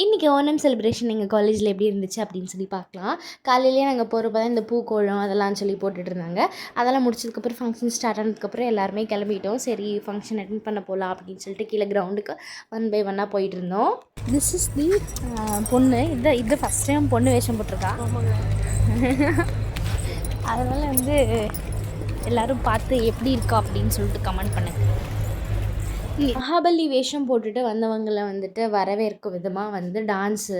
இன்றைக்கி ஓணம் செலிப்ரேஷன் எங்கள் காலேஜில் எப்படி இருந்துச்சு அப்படின்னு சொல்லி பார்க்கலாம். காலையிலேயே நாங்கள் போகிறப்ப தான் இந்த பூக்கோளம் அதெல்லாம் சொல்லி போட்டுட்ருந்தாங்க. அதெல்லாம் முடிச்சதுக்கப்புறம் ஃபங்க்ஷன் ஸ்டார்ட் ஆனதுக்கப்புறம் எல்லாருமே கிளம்பிட்டோம். சரி ஃபங்க்ஷன் அட்டென்ட் பண்ண போகலாம் அப்படின்னு சொல்லிட்டு கீழே கிரவுண்டுக்கு ஒன் பை ஒன்னாக போயிட்டுருந்தோம். திஸ் இஸ் தி பொண்ணு. இது ஃபஸ்ட் டைம் பொண்ணு வேஷம் போட்டிருக்கா. அதனால் எல்லோரும் பார்த்து எப்படி இருக்கா அப்படின்னு சொல்லிட்டு கமெண்ட் பண்ணுங்க. மகாபலி வேஷம் போட்டுட்டு வந்தவங்களை வரவேற்கும் விதமாக டான்ஸு,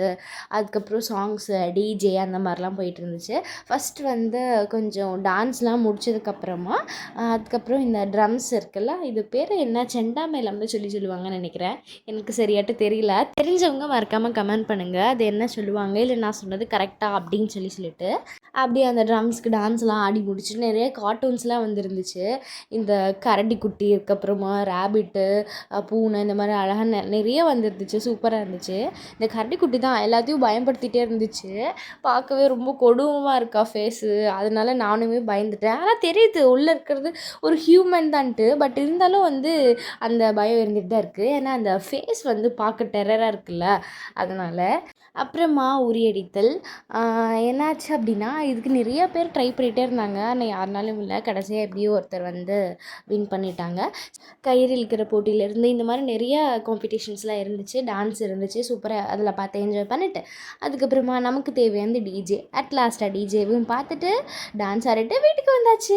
அதுக்கப்புறம் சாங்ஸு, டிஜே அந்த மாதிரிலாம் போயிட்டு இருந்துச்சு. ஃபஸ்ட்டு கொஞ்சம் டான்ஸ்லாம் முடிச்சதுக்கப்புறமா அதுக்கப்புறம் இந்த ட்ரம்ஸ் இருக்குல்ல, இது பேர் என்ன, செண்டாமேளம்னு சொல்லுவாங்கன்னு நினைக்கிறேன். எனக்கு சரியாட்டு தெரியல. தெரிஞ்சவங்க மறக்காமல் கமெண்ட் பண்ணுங்கள், அது என்ன சொல்லுவாங்க, இல்லை நான் சொன்னது கரெக்டாக அப்படின்னு சொல்லிட்டு அப்படியே அந்த ட்ரம்ஸ்க்கு டான்ஸ்லாம் ஆடி முடிச்சுட்டு நிறைய கார்ட்டூன்ஸ்லாம் வந்துருந்துச்சு. இந்த கரடி குட்டி, அதுக்கப்புறமா ரேபிட்டு, பூனை, இந்த மாதிரி அழகாக நிறைய வந்துருந்துச்சு. சூப்பராக இருந்துச்சு. இந்த கரடிக்குட்டி தான் எல்லாத்தையும் பயன்படுத்திகிட்டே இருந்துச்சு. பார்க்கவே ரொம்ப கொடூரமாக இருக்கா ஃபேஸு. அதனால நானுமே பயந்துட்டேன். ஆனால் தெரியுது உள்ளே இருக்கிறது ஒரு ஹியூமன் தான்ட்டு. பட் இருந்தாலும் அந்த பயம் இருந்துகிட்டு தான் இருக்குது. ஏன்னா அந்த ஃபேஸ் பார்க்க டெரராக இருக்குல்ல, அதனால். அப்புறமா உரியடித்தல் என்னாச்சு அப்படின்னா, இதுக்கு நிறைய பேர் ட்ரை பண்ணிகிட்டே இருந்தாங்க. ஆனால் யாருனாலும் இல்லை. கடைசியாக எப்படியோ ஒருத்தர் வின் பண்ணிட்டாங்க. கயிறு இழுக்கிற போட்டியிலேருந்து இந்த மாதிரி நிறைய காம்படிஷன்ஸ்லாம் இருந்துச்சு. டான்ஸ் இருந்துச்சு. சூப்பராக அதில் பார்த்து என்ஜாய் பண்ணிவிட்டு அதுக்கப்புறமா நமக்கு தேவையான டிஜே, அட் லாஸ்ட்டாக டிஜேவும் பார்த்துட்டு டான்ஸ் ஆடிட்டு வீட்டுக்கு வந்தாச்சு.